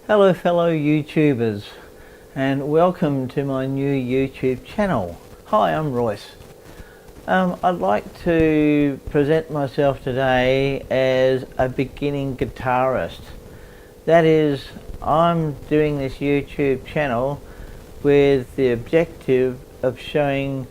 Hello fellow YouTubers and welcome to my new YouTube channel. Hi, I'm Royce. I'd like to present myself today as a beginning guitarist. That is, I'm doing this YouTube channel with the objective of showing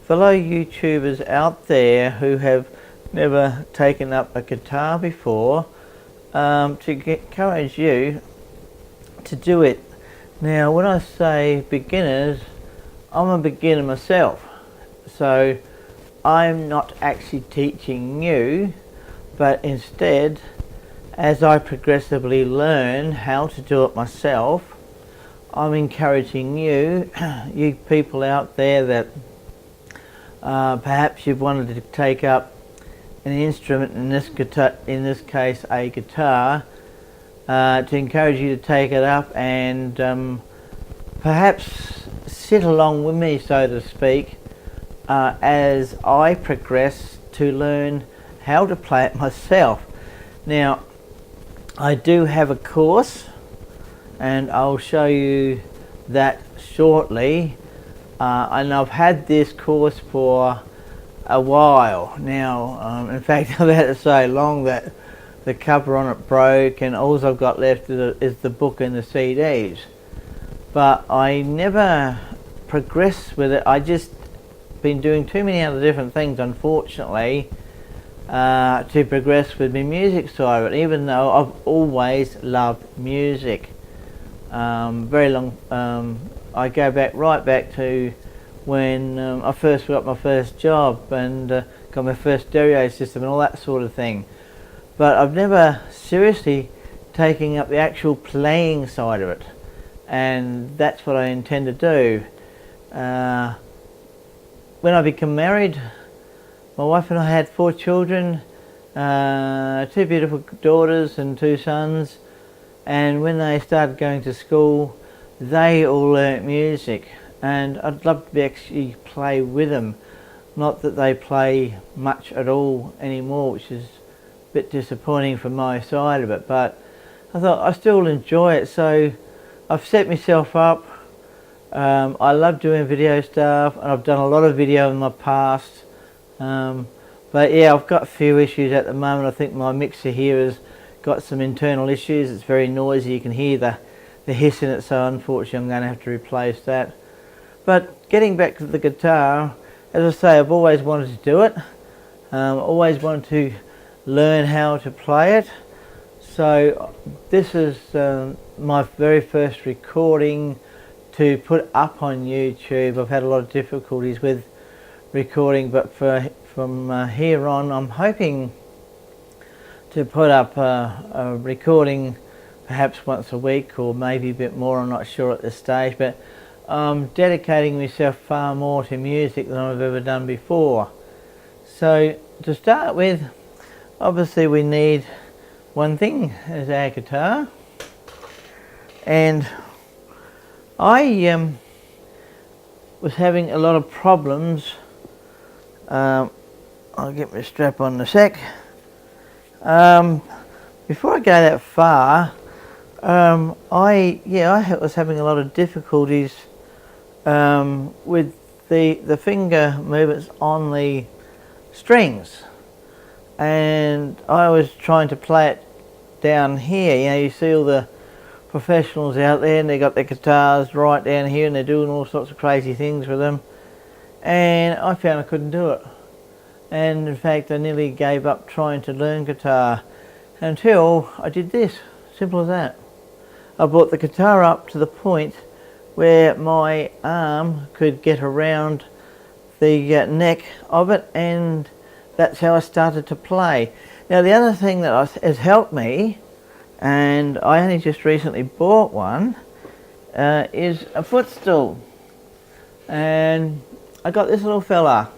fellow YouTubers out there who have never taken up a guitar before to encourage you to do it. Now when I say beginners, I'm a beginner myself, so I'm not actually teaching you, but instead as I progressively learn how to do it myself, I'm encouraging you, you people out there that perhaps you've wanted to take up an instrument, in this case a guitar, to encourage you to take it up and perhaps sit along with me, so to speak, as I progress to learn how to play it myself. Now, I do have a course and I'll show you that shortly, and I've had this course for a while now. In fact, I've had it so long that the cover on it broke and all I've got left is the book and the CDs. But I never progressed with it. I just been doing too many other different things, unfortunately, to progress with my music side of it, even though I've always loved music. Very long, I go back right back to when I first got my first job and got my first stereo system and all that sort of thing. But I've never seriously taken up the actual playing side of it, and that's what I intend to do. When I became married, my wife and I had 4 children, 2 beautiful daughters and 2 sons, and when they started going to school they all learnt music, and I'd love to actually play with them. Not that they play much at all anymore, which is bit disappointing from my side of it, but I thought I still enjoy it, so I've set myself up. I love doing video stuff and I've done a lot of video in my past, but yeah, I've got a few issues at the moment. I think my mixer here has got some internal issues. It's very noisy, you can hear the hiss in it, so unfortunately I'm going to have to replace that. But getting back to the guitar, as I say, I've always wanted to do it. Always wanted to learn how to play it. So this is my very first recording to put up on YouTube. I've had a lot of difficulties with recording, but from here on I'm hoping to put up a recording perhaps once a week or maybe a bit more. I'm not sure at this stage, but I'm dedicating myself far more to music than I've ever done before. So to start with, obviously we need one thing, is our guitar, and I was having a lot of problems. I'll get my strap on in a sec. Before I go that far, I was having a lot of difficulties with the finger movements on the strings, and I was trying to play it down here. You know, you see all the professionals out there and they got their guitars right down here and they're doing all sorts of crazy things with them, and I found I couldn't do it, and in fact I nearly gave up trying to learn guitar until I did this. Simple as that. I brought the guitar up to the point where my arm could get around the neck of it, and that's how I started to play. Now the other thing that has helped me, and I only just recently bought one, is a footstool. And I got this little fella,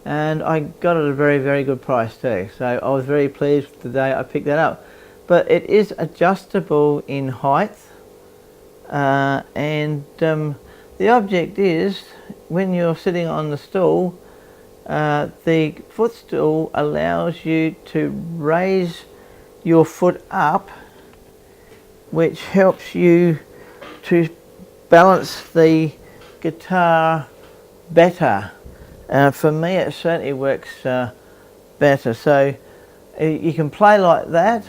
and I got it at a very, very good price too. So I was very pleased the day I picked that up. But it is adjustable in height, and the object is, when you're sitting on the stool, the footstool allows you to raise your foot up which helps you to balance the guitar better. For me it certainly works better. So you can play like that,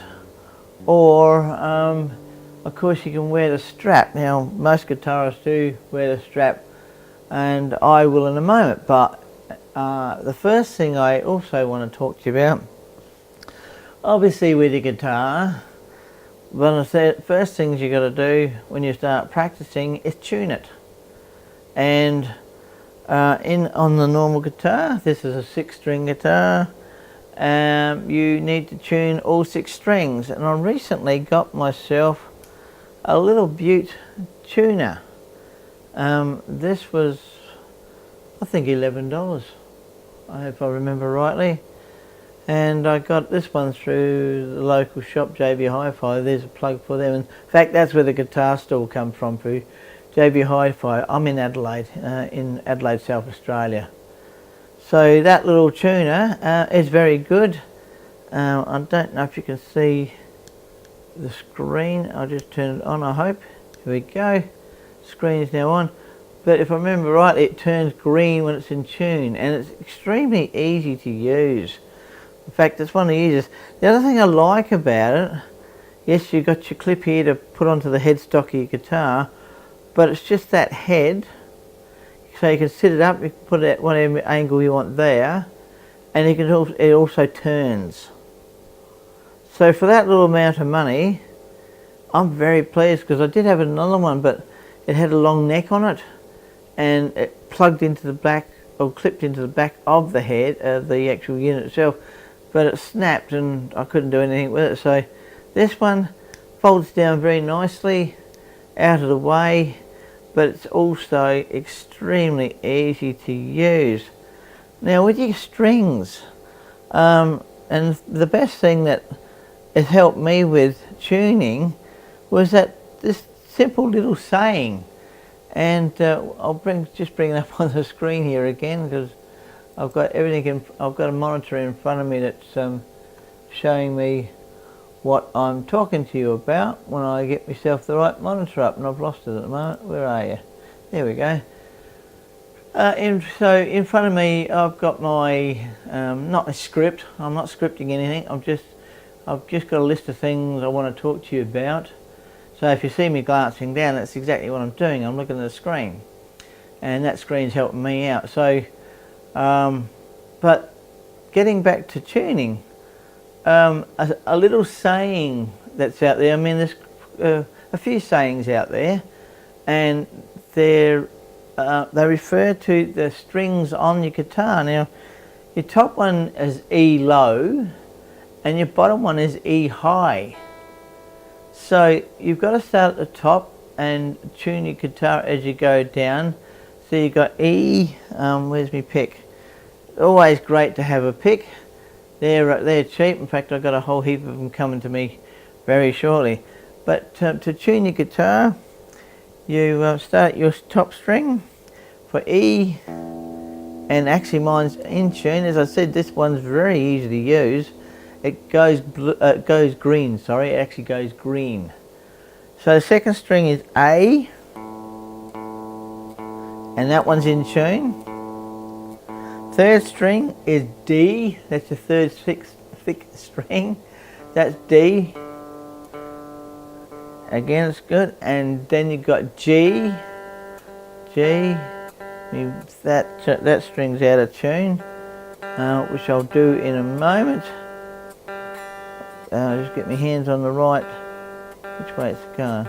or of course you can wear the strap. Now most guitarists do wear the strap, and I will in a moment, but the first thing I also want to talk to you about, obviously with your guitar, one of the first things you got to do when you start practicing is tune it. And on the normal guitar, this is a 6-string guitar, you need to tune all 6 strings. And I recently got myself a little Butte tuner. This was, I think, $11, if I remember rightly. And I got this one through the local shop, JB Hi-Fi. There's a plug for them. In fact, that's where the guitar store comes from, through JB Hi-Fi. I'm in Adelaide, South Australia. So that little tuner is very good. I don't know if you can see the screen. I'll just turn it on, I hope. Here we go. Screen is now on. But if I remember rightly, it turns green when it's in tune, and it's extremely easy to use. In fact, it's one of the easiest. The other thing I like about it, yes, you've got your clip here to put onto the headstock of your guitar, but it's just that head. So you can sit it up, you can put it at whatever angle you want there, and you can it also turns. So for that little amount of money, I'm very pleased, because I did have another one, but it had a long neck on it, and it plugged into the back, or clipped into the back of the head, the actual unit itself, but it snapped and I couldn't do anything with it. So this one folds down very nicely, out of the way, but it's also extremely easy to use. Now with your strings, and the best thing that has helped me with tuning was that this simple little saying, and I'll just bring it up on the screen here again, because I've got everything I've got a monitor in front of me that's showing me what I'm talking to you about when I get myself the right monitor up, and I've lost it at the moment. Where are you? There we go. So in front of me I've got my, not a script, I'm not scripting anything, I've just got a list of things I want to talk to you about. So if you see me glancing down, that's exactly what I'm doing. I'm looking at the screen, and that screen's helping me out. So but getting back to tuning, a little saying that's out there, I mean there's a few sayings out there, and they refer to the strings on your guitar. Now your top one is E low and your bottom one is E high. So you've got to start at the top and tune your guitar as you go down. So you've got E, where's my pick? Always great to have a pick. They're cheap. In fact, I've got a whole heap of them coming to me very shortly. But to tune your guitar, you start your top string for E, and actually mine's in tune. As I said, this one's very easy to use. It goes green, sorry, it actually goes green. So the second string is A, and that one's in tune. Third string is D, that's the third thick string, that's D. Again, it's good. And then you've got G, that string's out of tune, which I'll do in a moment. Just get my hands on the right, which way it's going.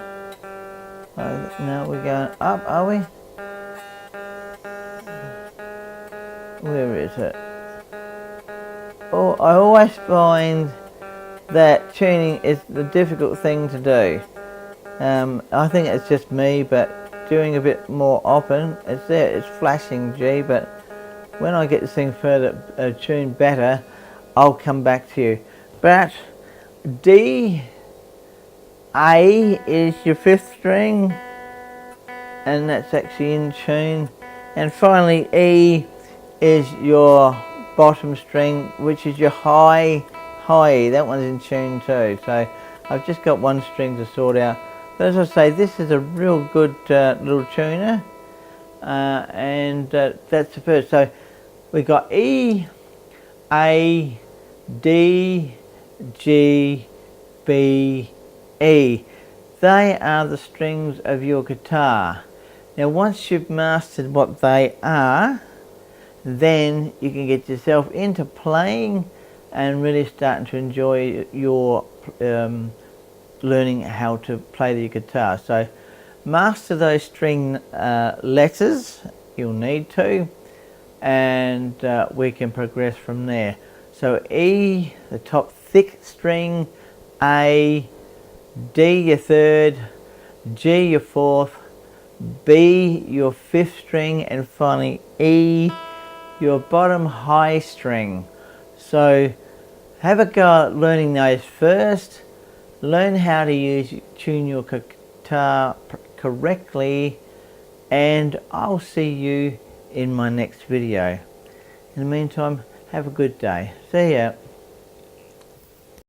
Now we're going up, are we? Where is it? Oh, I always find that tuning is the difficult thing to do. I think it's just me, but doing a bit more often, it's there, it's flashing G, but when I get this thing further tuned better, I'll come back to you. But D, A is your fifth string, and that's actually in tune. And finally E is your bottom string, which is your high E. That one's in tune too. So I've just got one string to sort out. But as I say, this is a real good little tuner, and that's the first. So we got E, A, D, G, B, E. They are the strings of your guitar. Now once you've mastered what they are, then you can get yourself into playing and really starting to enjoy your learning how to play the guitar. So master those string letters, you'll need to, and we can progress from there. So E, the top thick string, A, D your third, G your fourth, B your fifth string, and finally E your bottom high string. So have a go at learning those first. Learn how to tune your guitar correctly, and I'll see you in my next video. In the meantime, have a good day. See ya.